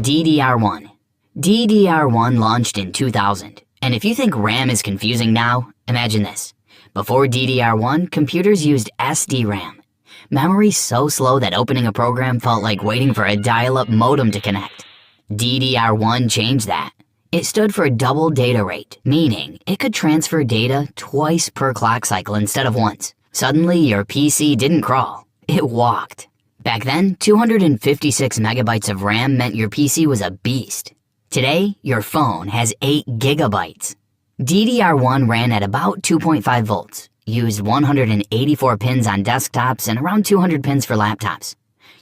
DDR1. DDR1 launched in 2000, and if you think RAM is confusing now, imagine this. Before DDR1, computers used SD RAM. Memory so slow that opening a program felt like waiting for a dial-up modem to connect. DDR1 changed that. It stood for double data rate, meaning it could transfer data twice per clock cycle instead of once. Suddenly, your PC didn't crawl, it walked. Back then, 256 megabytes of RAM meant your PC was a beast. Today, your phone has 8 gigabytes. DDR1 ran at about 2.5 volts, used 184 pins on desktops and around 200 pins for laptops.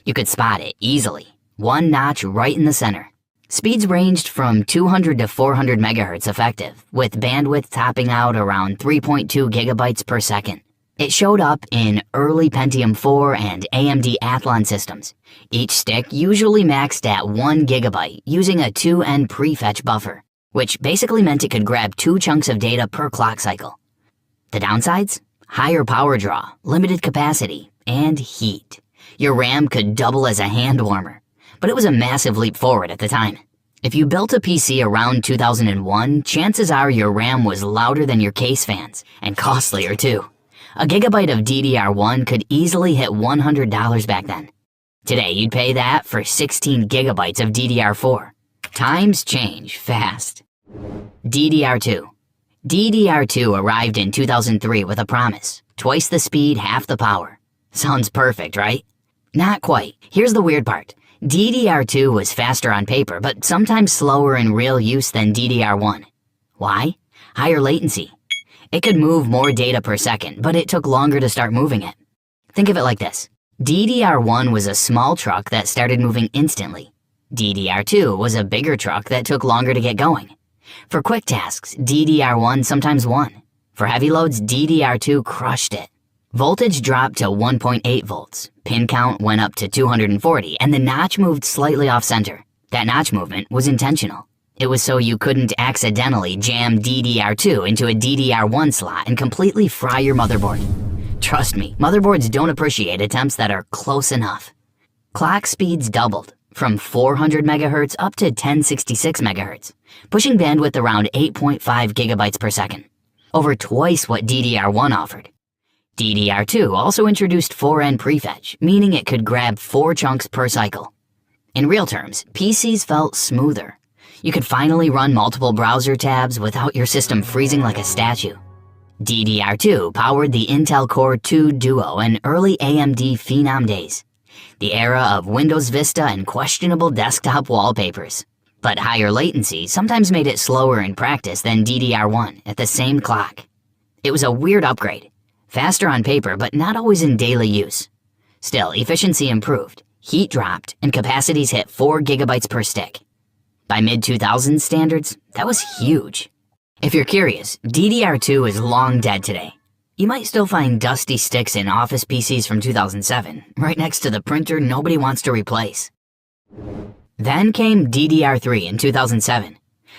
You could spot it easily, one notch right in the center. Speeds ranged from 200 to 400 megahertz effective, with bandwidth topping out around 3.2 gigabytes per second. It showed up in early Pentium 4 and AMD Athlon systems. Each stick usually maxed at 1 gigabyte using a 2N prefetch buffer, which basically meant it could grab 2 chunks of data per clock cycle. The downsides? Higher power draw, limited capacity, and heat. Your RAM could double as a hand warmer, but it was a massive leap forward at the time. If you built a PC around 2001, chances are your RAM was louder than your case fans, and costlier too. A gigabyte of DDR1 could easily hit $100 back then. Today, you'd pay that for 16 gigabytes of DDR4. Times change fast. DDR2. DDR2 arrived in 2003 with a promise. Twice the speed, half the power. Sounds perfect, right? Not quite. Here's the weird part. DDR2 was faster on paper, but sometimes slower in real use than DDR1. Why? Higher latency. It could move more data per second, but it took longer to start moving it. Think of it like this. DDR1 was a small truck that started moving instantly. DDR2 was a bigger truck that took longer to get going. For quick tasks, DDR1 sometimes won. For heavy loads, DDR2 crushed it. Voltage dropped to 1.8 volts, pin count went up to 240, and the notch moved slightly off-center. That notch movement was intentional. It was so you couldn't accidentally jam DDR2 into a DDR1 slot and completely fry your motherboard. Trust me, motherboards don't appreciate attempts that are close enough. Clock speeds doubled, from 400 MHz up to 1066 MHz, pushing bandwidth around 8.5 gigabytes per second, over twice what DDR1 offered. DDR2 also introduced 4N prefetch, meaning it could grab 4 chunks per cycle. In real terms, PCs felt smoother. You could finally run multiple browser tabs without your system freezing like a statue. DDR2 powered the Intel Core 2 Duo and early AMD Phenom days, the era of Windows Vista and questionable desktop wallpapers. But higher latency sometimes made it slower in practice than DDR1 at the same clock. It was a weird upgrade, faster on paper but not always in daily use. Still, efficiency improved, heat dropped, and capacities hit 4 gigabytes per stick. By mid-2000s standards, that was huge. If you're curious, DDR2 is long dead today. You might still find dusty sticks in office PCs from 2007, right next to the printer nobody wants to replace. Then came DDR3 in 2007,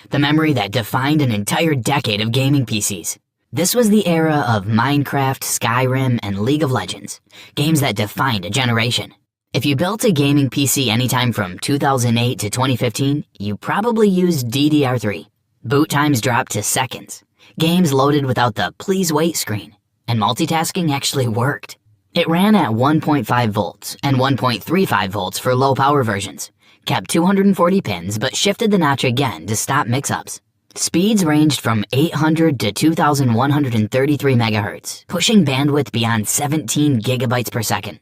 the memory that defined an entire decade of gaming PCs. This was the era of Minecraft, Skyrim, and League of Legends, games that defined a generation. If you built a gaming PC anytime from 2008 to 2015, you probably used DDR3. Boot times dropped to seconds. Games loaded without the please wait screen. And multitasking actually worked. It ran at 1.5 volts and 1.35 volts for low power versions. Kept 240 pins but shifted the notch again to stop mix-ups. Speeds ranged from 800 to 2133 megahertz, pushing bandwidth beyond 17 gigabytes per second.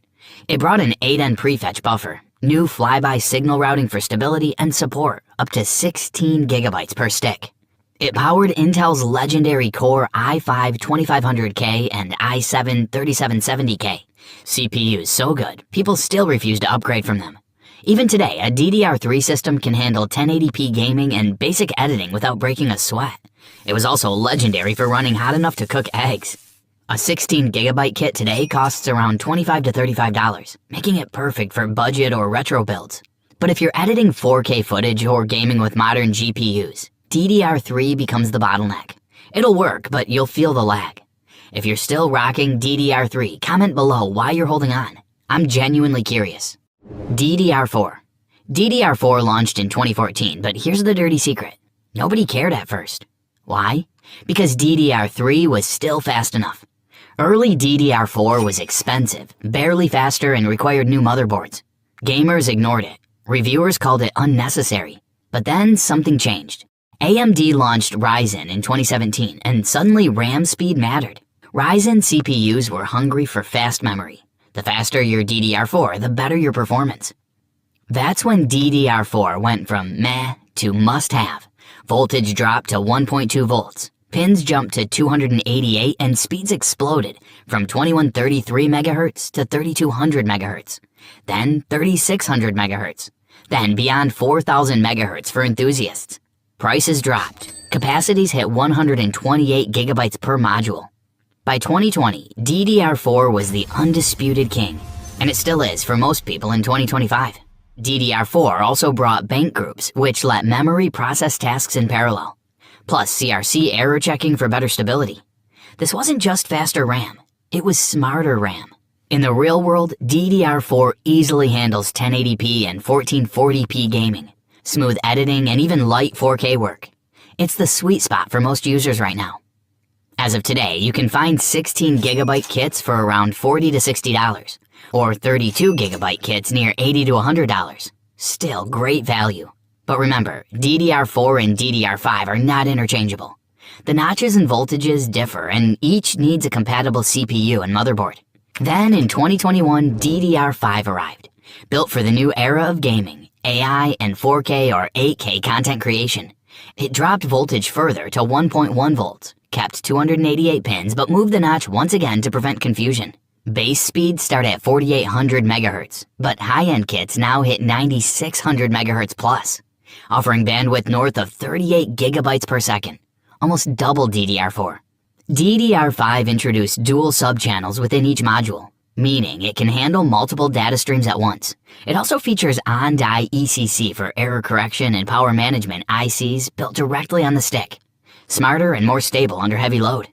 It brought an 8N prefetch buffer, new flyby signal routing for stability, and support up to 16 gigabytes per stick. It powered Intel's legendary Core i5-2500K and i7-3770K. CPUs so good, people still refuse to upgrade from them. Even today, a DDR3 system can handle 1080p gaming and basic editing without breaking a sweat. It was also legendary for running hot enough to cook eggs. A 16 gigabyte kit today costs around $25 to $35, making it perfect for budget or retro builds. But if you're editing 4K footage or gaming with modern GPUs, DDR3 becomes the bottleneck. It'll work, but you'll feel the lag. If you're still rocking DDR3, comment below why you're holding on. I'm genuinely curious. DDR4. DDR4 launched in 2014, but here's the dirty secret. Nobody cared at first. Why? Because DDR3 was still fast enough. Early DDR4 was expensive, barely faster, and required new motherboards. Gamers ignored it. Reviewers called it unnecessary. But then something changed. AMD launched Ryzen in 2017, and suddenly RAM speed mattered. Ryzen CPUs were hungry for fast memory. The faster your DDR4, the better your performance. That's when DDR4 went from meh to must-have. Voltage dropped to 1.2 volts. Pins jumped to 288 and speeds exploded from 2133 MHz to 3200 MHz. Then 3600 MHz. Then beyond 4000 MHz for enthusiasts. Prices dropped. Capacities hit 128 gigabytes per module. By 2020, DDR4 was the undisputed king, and it still is for most people in 2025. DDR4 also brought bank groups, which let memory process tasks in parallel, plus CRC error checking for better stability. This wasn't just faster RAM, it was smarter RAM. In the real world, DDR4 easily handles 1080p and 1440p gaming, smooth editing, and even light 4K work. It's the sweet spot for most users right now. As of today, you can find 16 gigabyte kits for around $40 to $60, or 32 gigabyte kits near $80 to $100. Still great value. But remember, DDR4 and DDR5 are not interchangeable. The notches and voltages differ, and each needs a compatible CPU and motherboard. Then in 2021, DDR5 arrived, built for the new era of gaming, AI, and 4K or 8K content creation. It dropped voltage further to 1.1 volts, kept 288 pins, but moved the notch once again to prevent confusion. Base speeds start at 4800 MHz, but high-end kits now hit 9600 MHz plus, offering bandwidth north of 38 gigabytes per second, almost double DDR4. DDR5 introduced dual subchannels within each module, meaning it can handle multiple data streams at once. It also features on-die ECC for error correction and power management ICs built directly on the stick, smarter and more stable under heavy load.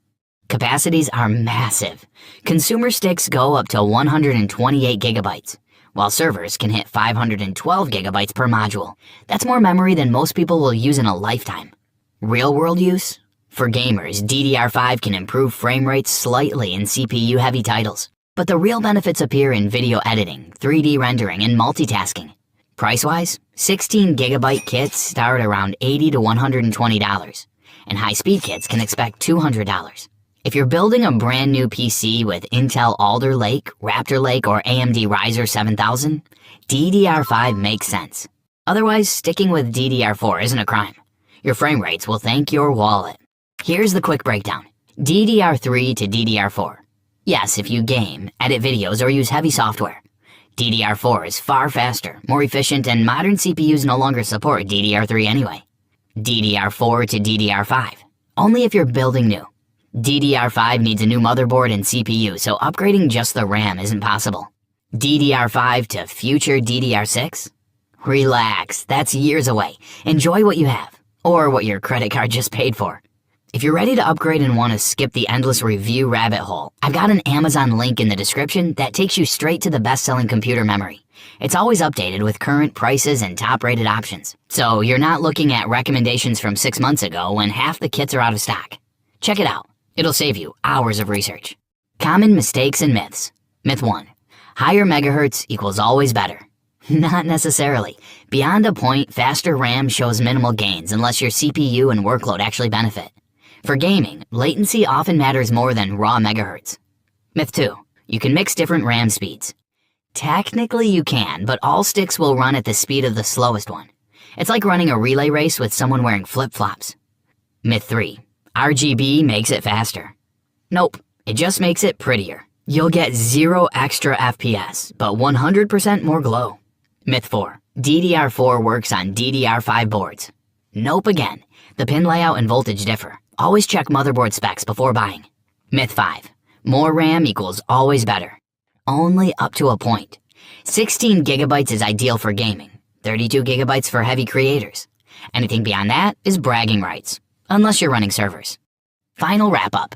Capacities are massive. Consumer sticks go up to 128 gigabytes, while servers can hit 512 gigabytes per module. That's more memory than most people will use in a lifetime. Real-world use? For gamers, DDR5 can improve frame rates slightly in CPU-heavy titles. But the real benefits appear in video editing, 3D rendering, and multitasking. Price-wise, 16 gigabyte kits start around $80 to $120, and high-speed kits can expect $200. If you're building a brand new PC with Intel Alder Lake, Raptor Lake, or AMD Ryzen 7000, DDR5 makes sense. Otherwise, sticking with DDR4 isn't a crime. Your frame rates will thank your wallet. Here's the quick breakdown. DDR3 to DDR4. Yes, if you game, edit videos, or use heavy software. DDR4 is far faster, more efficient, and modern CPUs no longer support DDR3 anyway. DDR4 to DDR5. Only if you're building new. DDR5 needs a new motherboard and CPU, so upgrading just the RAM isn't possible. DDR5 to future DDR6? Relax, that's years away. Enjoy what you have, or what your credit card just paid for. If you're ready to upgrade and want to skip the endless review rabbit hole, I've got an Amazon link in the description that takes you straight to the best-selling computer memory. It's always updated with current prices and top-rated options, so you're not looking at recommendations from 6 months ago when half the kits are out of stock. Check it out. It'll save you hours of research. Common mistakes and myths. Myth 1. Higher megahertz equals always better. Not necessarily. Beyond a point, faster RAM shows minimal gains unless your CPU and workload actually benefit. For gaming, latency often matters more than raw megahertz. Myth 2. You can mix different RAM speeds. Technically you can, but all sticks will run at the speed of the slowest one. It's like running a relay race with someone wearing flip-flops. Myth 3. RGB makes it faster. Nope, it just makes it prettier. You'll get 0 extra FPS, but 100% more glow. Myth 4. DDR4 works on DDR5 boards. Nope again. The pin layout and voltage differ. Always check motherboard specs before buying. Myth 5. More RAM equals always better. Only up to a point. 16 gigabytes is ideal for gaming, 32 gigabytes for heavy creators. Anything beyond that is bragging rights, unless you're running servers. Final wrap-up.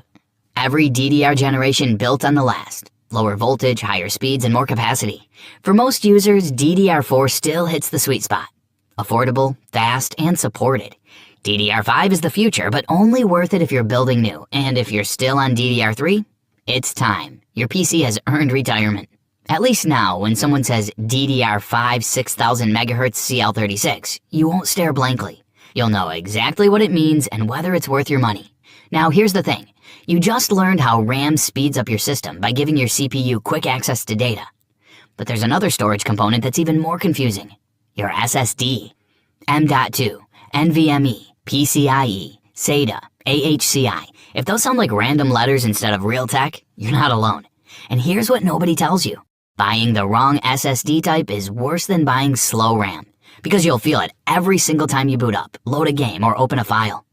Every DDR generation built on the last. Lower voltage, higher speeds, and more capacity. For most users, DDR4 still hits the sweet spot. Affordable, fast, and supported. DDR5 is the future, but only worth it if you're building new. And if you're still on DDR3, it's time. Your PC has earned retirement. At least now, when someone says DDR5 6000 MHz CL36, you won't stare blankly. You'll know exactly what it means and whether it's worth your money. Now here's the thing. You just learned how RAM speeds up your system by giving your CPU quick access to data. But there's another storage component that's even more confusing. Your SSD. M.2, NVMe, PCIe, SATA, AHCI. If those sound like random letters instead of real tech, you're not alone. And here's what nobody tells you. Buying the wrong SSD type is worse than buying slow RAM, because you'll feel it every single time you boot up, load a game, or open a file.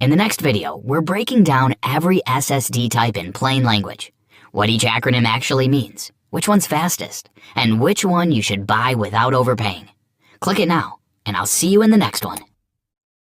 In the next video, we're breaking down every SSD type in plain language, what each acronym actually means, which one's fastest, and which one you should buy without overpaying. Click it now, and I'll see you in the next one.